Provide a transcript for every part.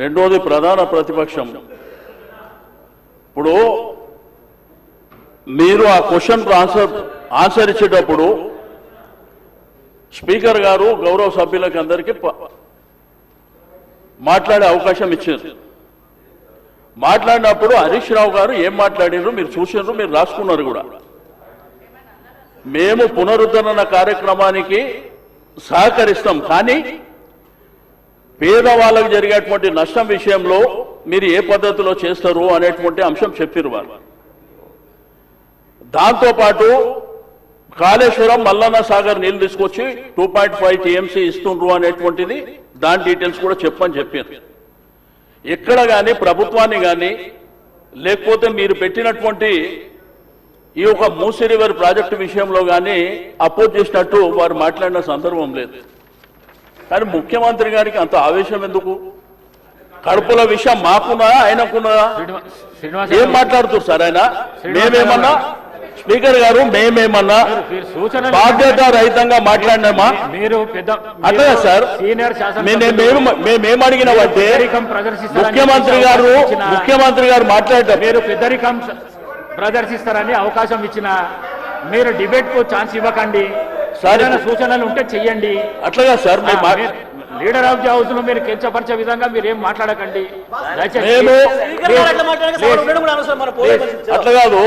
రెండోది ప్రధాన ప్రతిపక్షం. ఇప్పుడు మీరు ఆ క్వశ్చన్ ఆన్సర్ ఇచ్చేటప్పుడు స్పీకర్ గారు గౌరవ సభ్యులకు అందరికీ మాట్లాడే అవకాశం ఇచ్చారు. మాట్లాడినప్పుడు హరీష్ రావు గారు ఏం మాట్లాడారు మీరు చూసారు, మీరు రాసుకున్నారు కూడా. మేము పునరుద్ధరణ కార్యక్రమానికి సహకరిస్తాం, కానీ పేదవాళ్ళకు జరిగేటువంటి నష్టం విషయంలో మీరు ఏ పద్ధతిలో చేస్తారు అనేటువంటి అంశం చెప్పారు వారు. దాంతోపాటు కాళేశ్వరం మల్లన్న సాగర్ నీళ్లు తీసుకొచ్చి 2.5 TMC ఇస్తుండ్రు అనేటువంటిది దాని డీటెయిల్స్ కూడా చెప్పని చెప్పారు. ఎక్కడ కానీ ప్రభుత్వాన్ని కానీ లేకపోతే మీరు పెట్టినటువంటి ఈ యొక్క మూసీ రివర్ ప్రాజెక్టు విషయంలో కానీ అపోజ్ చేసినట్టు వారు మాట్లాడిన సందర్భం లేదు. కానీ ముఖ్యమంత్రి గారికి అంత ఆవేశం ఎందుకు? కడుపుల విషయం మాకున్నా ఆయనకున్నదా? ఏం మాట్లాడుతున్నారు సార్ ఆయన? మేమేమన్నా స్పీకర్ గారు మేమేమన్నా బాధ్యత రహితంగా మాట్లాడినామా? అదే సార్ మేమేం అడిగినామంటే ముఖ్యమంత్రి గారు మాట్లాడారు. మీరు పెద్దరికం ప్రదర్శిస్తారని అవకాశం ఇచ్చిన మీరు డిబేట్ కు ఛాన్స్ ఇవ్వకండి. సూచనలు ఉంటే చెయ్యండి. అట్లాగా sir leader of the house లో మీరు కించపరిచే విధంగా మీరు ఏం మాట్లాడకండి. అట్లా కాదు,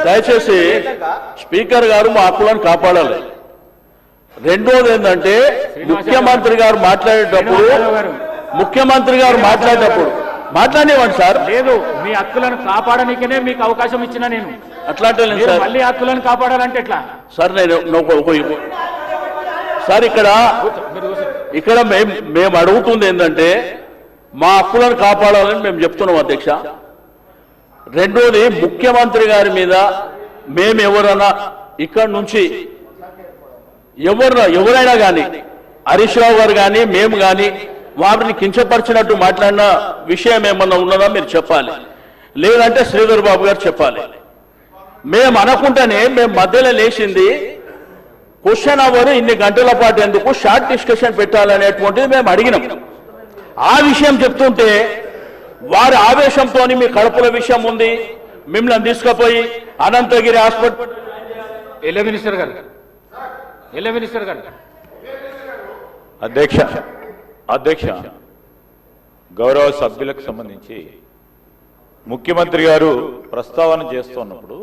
దయచేసి స్పీకర్ గారు మా హక్కులను కాపాడాలి. రెండోది ఏంటంటే ముఖ్యమంత్రి గారు మాట్లాడేటప్పుడు మాట్లాడేవాడు సార్. లేదు, మీ హక్కులను కాపాడనికనే మీకు అవకాశం ఇచ్చిన నేను. అట్లా మళ్ళీ హక్కులను కాపాడాలంటే ఎట్లా సార్? నేను సార్ ఇక్కడ మేము అడుగుతుంది ఏంటంటే మా హక్కులను కాపాడాలని మేము చెప్తున్నాం అధ్యక్ష. రెండోది ముఖ్యమంత్రి గారి మీద మేము ఎవరైనా ఇక్కడ నుంచి ఎవరైనా కానీ హరీష్ రావు గారు కానీ మేము కానీ వారిని కించపరిచినట్టు మాట్లాడిన విషయం ఏమన్నా ఉన్నదా మీరు చెప్పాలి, లేదంటే శ్రీధర్ బాబు గారు చెప్పాలి. మేము అనుకుంటేనే మేము మధ్యలో లేచింది క్వశ్చన్ అవర్ ఇన్ని గంటల పాటు ఎందుకు షార్ట్ డిస్కషన్ పెట్టాలనేటువంటిది మేము అడిగినాం. ఆ విషయం చెప్తుంటే వారి ఆవేశంతో మీ కడుపుల విషయం ఉంది, మిమ్మల్ని తీసుకుపోయి అనంతగిరి హాస్పిటల్. మినిస్టర్ గారు అధ్యక్ష గౌరవ సభ్యులకు సంబంధించి ముఖ్యమంత్రి గారు ప్రస్తావన చేస్తున్నప్పుడు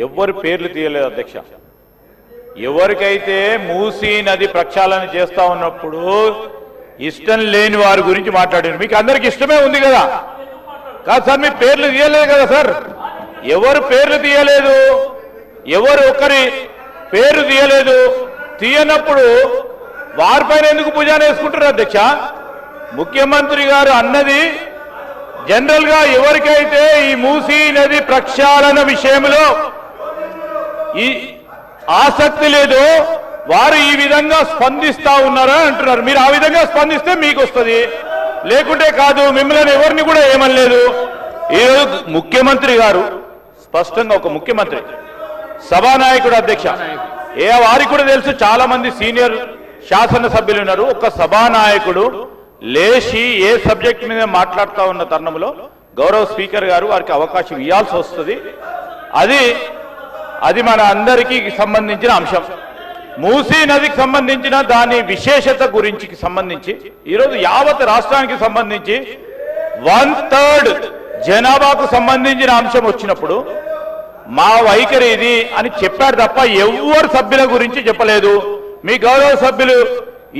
ఎవరి పేర్లు తీయలేదు అధ్యక్ష. ఎవరికైతే మూసీ నది ప్రక్షాళన చేస్తా ఉన్నప్పుడు ఇష్టం లేని వారి గురించి మాట్లాడారు. మీకు అందరికి ఇష్టమే ఉంది కదా? కాదు సార్, మీ పేర్లు తీయలేదు కదా సార్? ఎవరు పేర్లు తీయలేదు, ఎవరు ఒకరి పేరు తీయలేదు. తీయనప్పుడు వారిపైన ఎందుకు భుజాన వేసుకుంటారు అధ్యక్ష? ముఖ్యమంత్రి గారు అన్నది జనరల్ గా ఎవరికైతే ఈ మూసీ నది ప్రక్షాళన విషయంలో ఈ ఆసక్తి లేదో వారు ఈ విధంగా స్పందిస్తా ఉన్నారా అంటున్నారు. మీరు ఆ విధంగా స్పందిస్తే మీకు వస్తుంది, లేకుంటే కాదు. మిమ్మల్ని ఎవరిని కూడా ఏమనలేదు. ఈరోజు ముఖ్యమంత్రి గారు స్పష్టంగా ఒక ముఖ్యమంత్రి సభానాయకుడు అధ్యక్ష, వారికి కూడా తెలుసు, చాలా మంది సీనియర్ శాసనసభ్యులు ఉన్నారు. ఒక సభానాయకుడు లేచి ఏ సబ్జెక్ట్ మీద మాట్లాడుతూ ఉన్న తరుణంలో గౌరవ స్పీకర్ గారు వారికి అవకాశం ఇవ్వాల్సి వస్తుంది. అది మన అందరికీ సంబంధించిన అంశం. మూసీ నదికి సంబంధించిన దాని విశేషత గురించి సంబంధించి ఈరోజు యావత్ రాష్ట్రానికి సంబంధించి 1/3 జనాభాకు సంబంధించిన అంశం వచ్చినప్పుడు మా వైఖరి ఇది అని చెప్పారు తప్ప ఎవరు సభ్యుల గురించి చెప్పలేదు. మీ గౌరవ సభ్యులు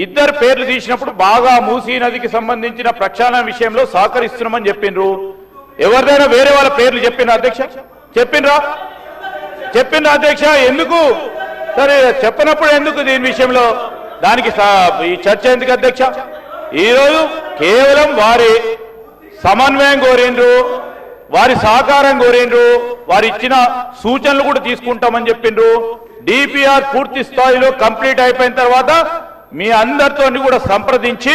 ఇద్దరు పేర్లు తీసినప్పుడు బాగా మూసీ నదికి సంబంధించిన ప్రక్షాళన విషయంలో సహకరిస్తున్నామని చెప్పిండ్రు. ఎవరిదైనా వేరే వాళ్ళ పేర్లు చెప్పిన అధ్యక్ష? చెప్పిన అధ్యక్ష? ఎందుకు సరే చెప్పినప్పుడు ఎందుకు దీని విషయంలో దానికి ఈ చర్చ ఎందుకు అధ్యక్ష? ఈరోజు కేవలం వారి సమన్వయం కోరిండ్రు, వారి సహకారం కోరిండ్రు, వారు ఇచ్చిన సూచనలు కూడా తీసుకుంటామని చెప్పిండ్రు. డిపిఆర్ పూర్తి స్థాయిలో కంప్లీట్ అయిపోయిన తర్వాత మీ అందరితో కూడా సంప్రదించి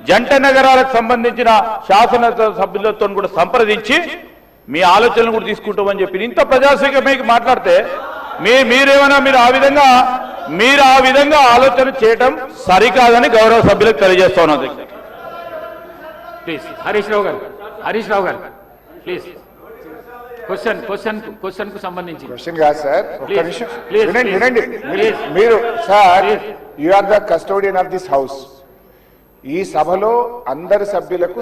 జంట నగరాలకు సంబంధించిన శాసన సభ్యులతో కూడా సంప్రదించి మీ ఆలోచనలు కూడా తీసుకుంటామని చెప్పి ఇంత ప్రజాస్వామ్యంగా మాట్లాడితే మీరేమైనా మీరు ఆ విధంగా ఆలోచన చేయటం సరికాదని గౌరవ సభ్యులకు తెలియజేస్తా ఉన్నది. ప్లీజ్ హరీష్ రావు గారు ప్లీజ్ క్వశ్చన్ కు సంబంధించి క్వశ్చన్ కాదు సార్, ఒక్క Please, నిమిషం please, వినండి please, వినండి please. మీరు sir, Please. You are the custodian of this house. ఈ సభలో అందరి సభ్యులకు